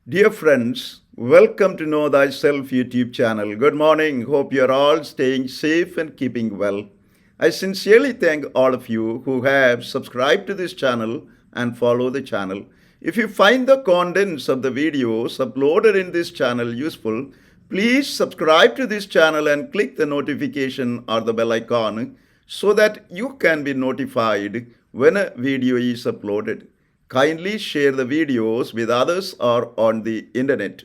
Dear friends, welcome to Know Thyself YouTube Channel. Good morning. Hope you're all staying safe and keeping well. I sincerely thank all of you who have subscribed to this channel and follow the channel. If you find the contents of the videos uploaded in this channel useful, please subscribe to this channel and click the notification or the bell icon so that you can be notified when a video is uploaded. Kindly share the videos with others or on the internet.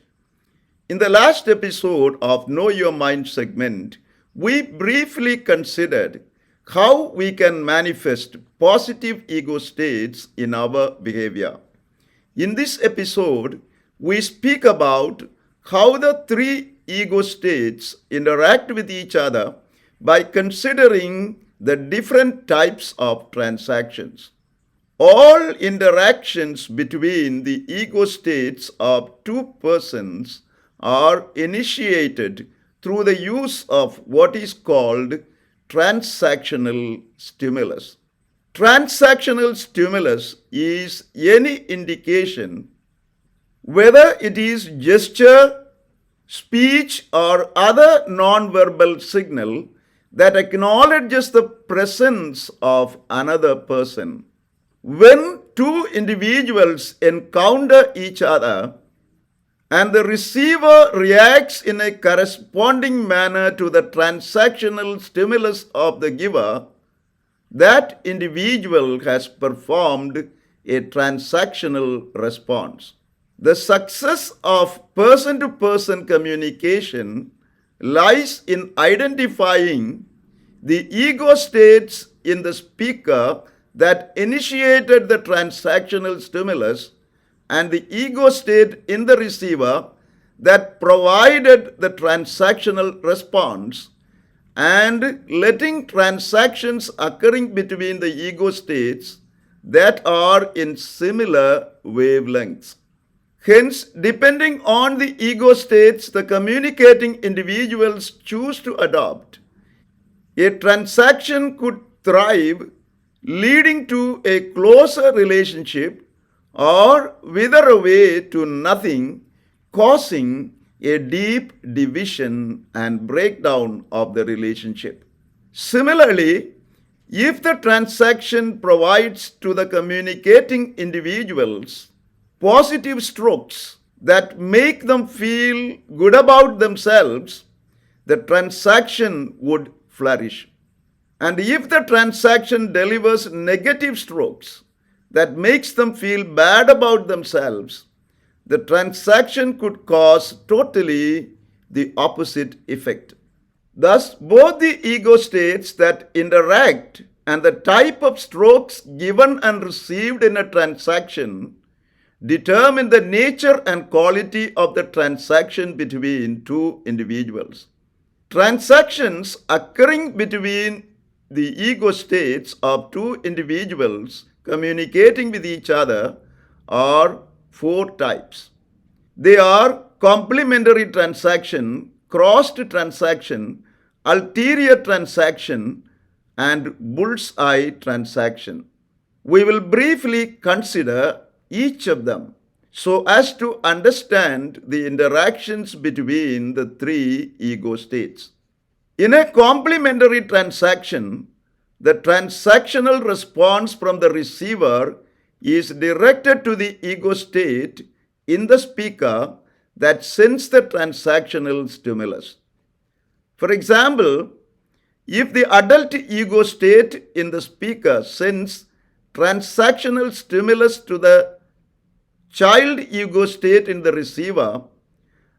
In the last episode of Know Your Mind segment, we briefly considered how we can manifest positive ego states in our behavior. In this episode, we speak about how the three ego states interact with each other by considering the different types of transactions. All interactions between the ego states of two persons are initiated through the use of what is called transactional stimulus. Transactional stimulus is any indication, whether it is gesture, speech, or other nonverbal signal that acknowledges the presence of another person. When two individuals encounter each other and the receiver reacts in a corresponding manner to the transactional stimulus of the giver, that individual has performed a transactional response. The success of person-to-person communication lies in identifying the ego states in the speaker that initiated the transactional stimulus and the ego state in the receiver that provided the transactional response, and letting transactions occurring between the ego states that are in similar wavelengths. Hence, depending on the ego states the communicating individuals choose to adopt, a transaction could thrive, leading to a closer relationship, or wither away to nothing, causing a deep division and breakdown of the relationship. Similarly, if the transaction provides to the communicating individuals positive strokes that make them feel good about themselves, the transaction would flourish. And if the transaction delivers negative strokes that makes them feel bad about themselves, the transaction could cause totally the opposite effect. Thus, both the ego states that interact and the type of strokes given and received in a transaction determine the nature and quality of the transaction between two individuals. Transactions occurring between the ego states of two individuals communicating with each other are four types. They are complementary transaction, crossed transaction, ulterior transaction, and bullseye transaction. We will briefly consider each of them so as to understand the interactions between the three ego states. In a complementary transaction, the transactional response from the receiver is directed to the ego state in the speaker that sends the transactional stimulus. For example, if the adult ego state in the speaker sends transactional stimulus to the child ego state in the receiver,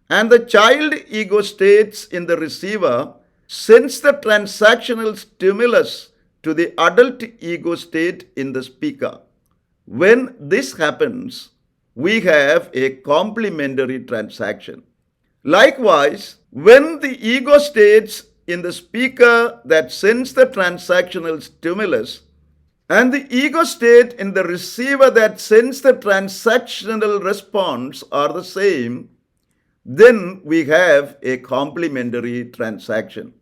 and the child ego states in the receiver sends the transactional stimulus to the adult ego state in the speaker. When this happens, we have a complementary transaction. Likewise, when the ego states in the speaker that sends the transactional stimulus and the ego state in the receiver that sends the transactional response are the same, then we have a complementary transaction.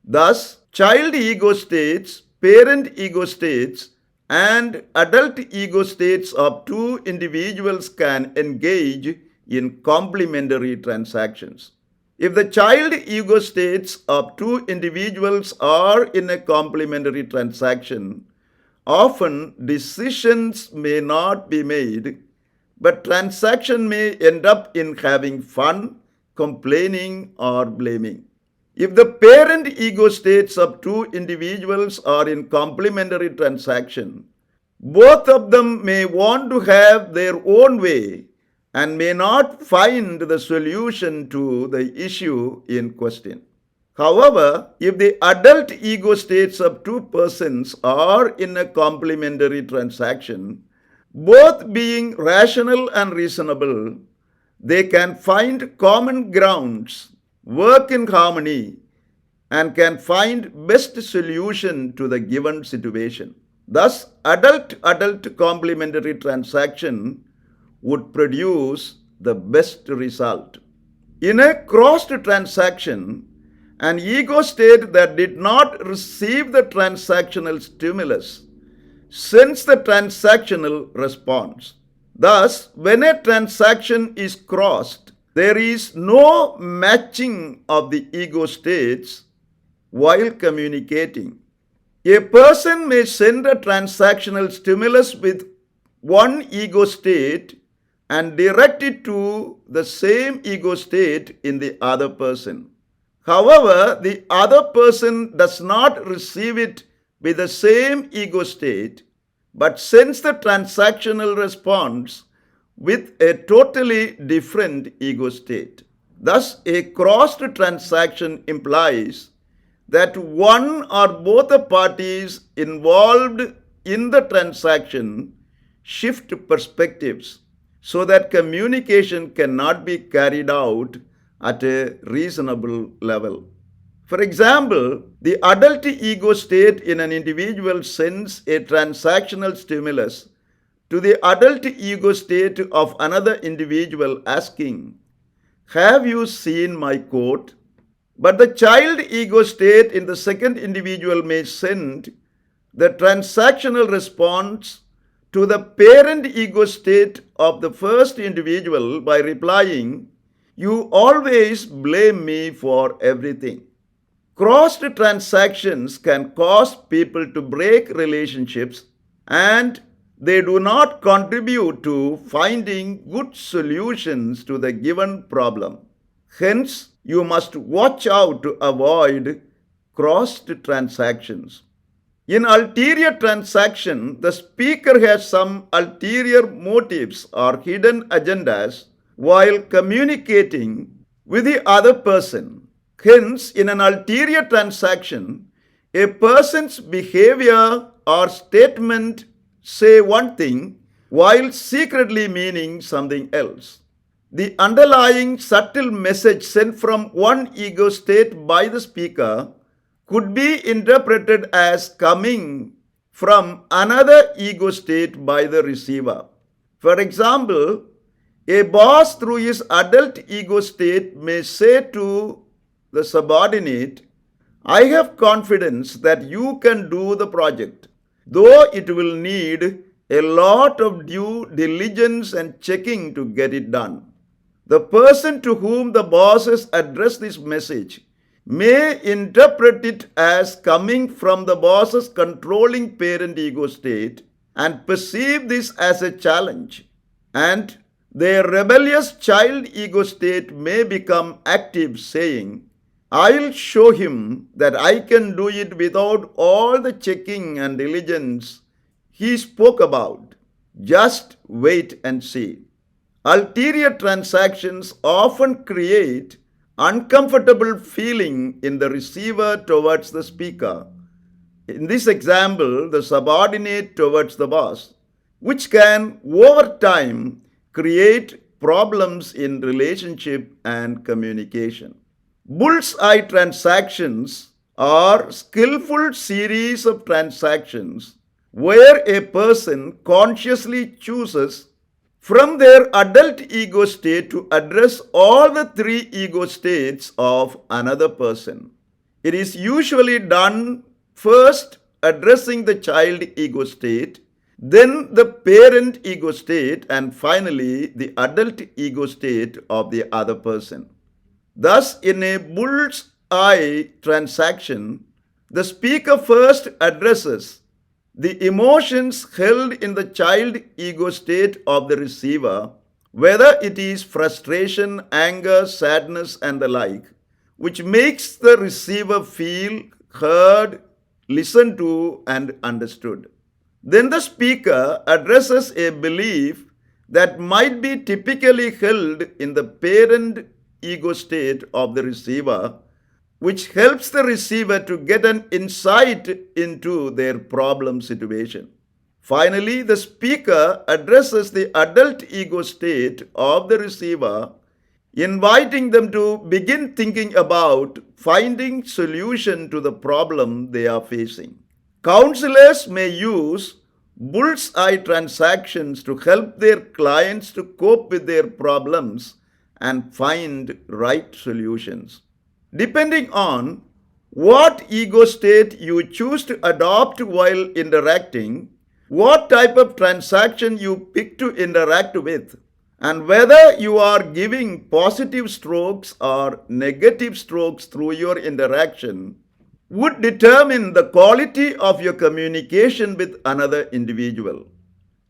Thus, child ego states, parent ego states, and adult ego states of two individuals can engage in complementary transactions. If the child ego states of two individuals are in a complementary transaction, often decisions may not be made, but transaction may end up in having fun, complaining, or blaming. If the parent ego states of two individuals are in complementary transaction, both of them may want to have their own way and may not find the solution to the issue in question. However, if the adult ego states of two persons are in a complementary transaction, both being rational and reasonable, they can find common grounds, work in harmony, and can find best solution to the given situation. Thus, adult complementary transaction would produce the best result. In a crossed transaction, an ego state that did not receive the transactional stimulus sends the transactional response. Thus, when a transaction is crossed, there is no matching of the ego states while communicating. A person may send a transactional stimulus with one ego state and direct it to the same ego state in the other person. However, the other person does not receive it with the same ego state, but sends the transactional response with a totally different ego state. Thus, a crossed transaction implies that one or both the parties involved in the transaction shift perspectives so that communication cannot be carried out at a reasonable level. For example, the adult ego state in an individual sends a transactional stimulus to the adult ego state of another individual asking, "Have you seen my coat?" But the child ego state in the second individual may send the transactional response to the parent ego state of the first individual by replying, "You always blame me for everything." Crossed transactions can cause people to break relationships, and they do not contribute to finding good solutions to the given problem. Hence, you must watch out to avoid crossed transactions. In ulterior transaction, the speaker has some ulterior motives or hidden agendas while communicating with the other person. Hence, in an ulterior transaction, a person's behavior or statement say one thing while secretly meaning something else. The underlying subtle message sent from one ego state by the speaker could be interpreted as coming from another ego state by the receiver. For example, a boss through his adult ego state may say to the subordinate, "I have confidence that you can do the project, though it will need a lot of due diligence and checking to get it done." The person to whom the boss has addressed this message may interpret it as coming from the boss's controlling parent ego state and perceive this as a challenge. And their rebellious child ego state may become active, saying, "I'll show him that I can do it without all the checking and diligence he spoke about. Just wait and see." Ulterior transactions often create uncomfortable feeling in the receiver towards the speaker. In this example, the subordinate towards the boss, which can over time create problems in relationship and communication. Bullseye transactions are skillful series of transactions where a person consciously chooses from their adult ego state to address all the three ego states of another person. It is usually done first addressing the child ego state, then the parent ego state, and finally the adult ego state of the other person. Thus, in a bull's eye transaction, the speaker first addresses the emotions held in the child ego state of the receiver, whether it is frustration, anger, sadness, and the like, which makes the receiver feel heard, listened to, and understood. Then the speaker addresses a belief that might be typically held in the parent ego state of the receiver, which helps the receiver to get an insight into their problem situation. Finally, the speaker addresses the adult ego state of the receiver, inviting them to begin thinking about finding solution to the problem they are facing. Counselors may use bull's eye transactions to help their clients to cope with their problems and find right solutions. Depending on what ego state you choose to adopt while interacting, what type of transaction you pick to interact with, and whether you are giving positive strokes or negative strokes through your interaction would determine the quality of your communication with another individual.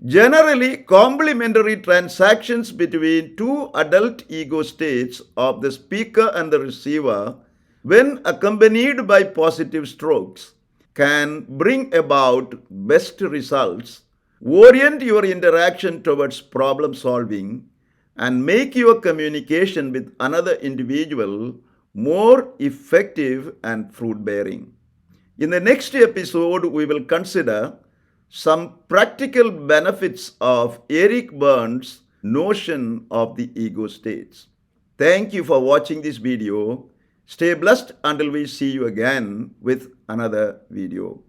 Generally, complementary transactions between two adult ego states of the speaker and the receiver, when accompanied by positive strokes, can bring about best results, orient your interaction towards problem solving, and make your communication with another individual more effective and fruit bearing. In the next episode, we will consider some practical benefits of Eric Berne's notion of the ego states. Thank you for watching this video. Stay blessed until we see you again with another video.